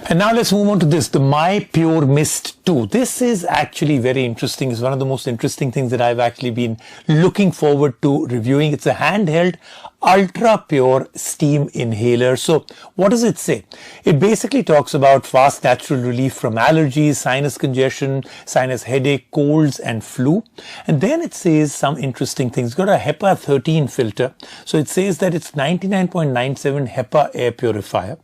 And now let's move on to this, the Mypurmist 2. This is actually very interesting. It's one of the most interesting things that I've actually been looking forward to reviewing. It's a handheld ultra-pure steam inhaler. So what does it say? It basically talks about fast natural relief from allergies, sinus congestion, sinus headache, colds and flu. And then it says some interesting things. It's got a HEPA 13 filter. So it says that it's 99.97 HEPA air purifier,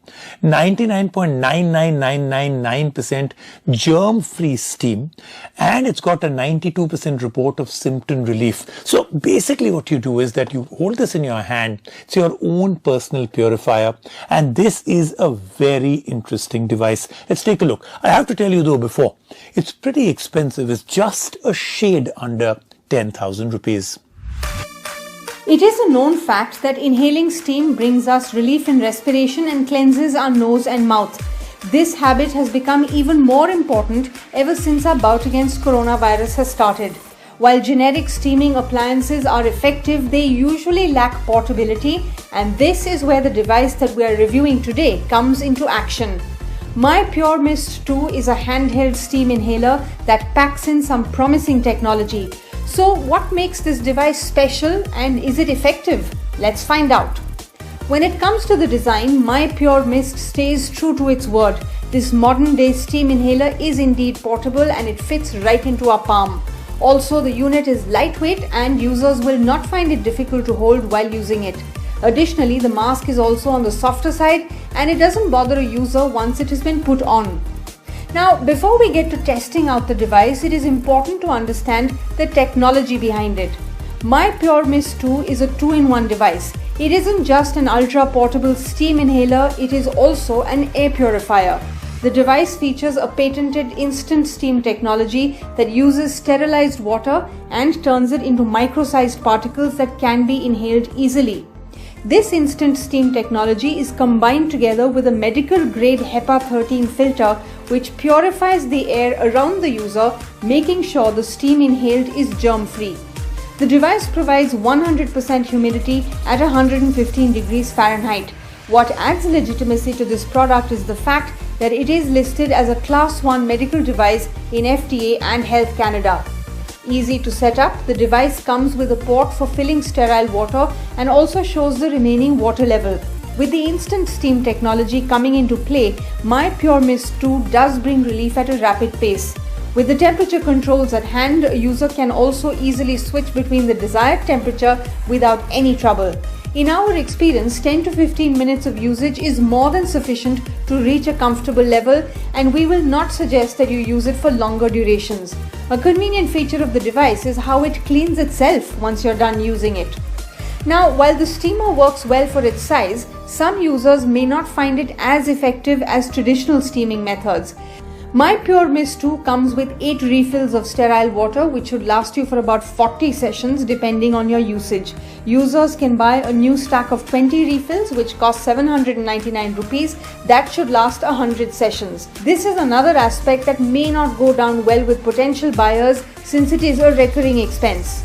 99.99999% germ-free steam, and it's got a 92% report of symptom relief. So basically what you do is that you hold this in your hand. It's your own personal purifier, and this is a very interesting device. Let's take a look. I have to tell you though before, it's pretty expensive. It's just a shade under 10,000 rupees. It is a known fact that inhaling steam brings us relief in respiration and cleanses our nose and mouth. This habit has become even more important ever since our bout against coronavirus has started. While generic steaming appliances are effective, they usually lack portability, and this is where the device that we are reviewing today comes into action. Mypurmist 2 is a handheld steam inhaler that packs in some promising technology. So what makes this device special, and is it effective? Let's find out. When it comes to the design, Mypurmist stays true to its word. This modern day steam inhaler is indeed portable and it fits right into our palm. Also, the unit is lightweight and users will not find it difficult to hold while using it. Additionally, the mask is also on the softer side and it doesn't bother a user once it has been put on. Now, before we get to testing out the device, it is important to understand the technology behind it. Mypurmist 2 is a 2-in-1 device. It isn't just an ultra-portable steam inhaler, it is also an air purifier. The device features a patented instant steam technology that uses sterilized water and turns it into micro-sized particles that can be inhaled easily. This instant steam technology is combined together with a medical-grade HEPA 13 filter which purifies the air around the user, making sure the steam inhaled is germ-free. The device provides 100% humidity at 115 degrees Fahrenheit. What adds legitimacy to this product is the fact that it is listed as a Class 1 medical device in FDA and Health Canada. Easy to set up, the device comes with a port for filling sterile water and also shows the remaining water level. With the instant steam technology coming into play, Mypurmist 2 does bring relief at a rapid pace. With the temperature controls at hand, a user can also easily switch between the desired temperature without any trouble. In our experience, 10 to 15 minutes of usage is more than sufficient to reach a comfortable level, and we will not suggest that you use it for longer durations. A convenient feature of the device is how it cleans itself once you're done using it. Now, while the steamer works well for its size, some users may not find it as effective as traditional steaming methods. Mypurmist 2 comes with 8 refills of sterile water which should last you for about 40 sessions depending on your usage. Users can buy a new stack of 20 refills which cost 799 rupees. That should last 100 sessions. This is another aspect that may not go down well with potential buyers since it is a recurring expense.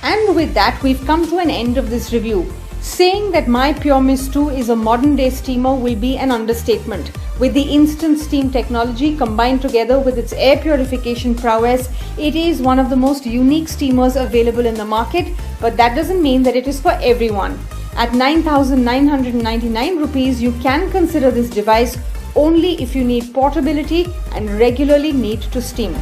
And with that, we've come to an end of this review. Saying that Mypurmist 2 is a modern day steamer will be an understatement. With the instant steam technology combined together with its air purification prowess, it is one of the most unique steamers available in the market, but that doesn't mean that it is for everyone. At 9,999 rupees, you can consider this device only if you need portability and regularly need to steam.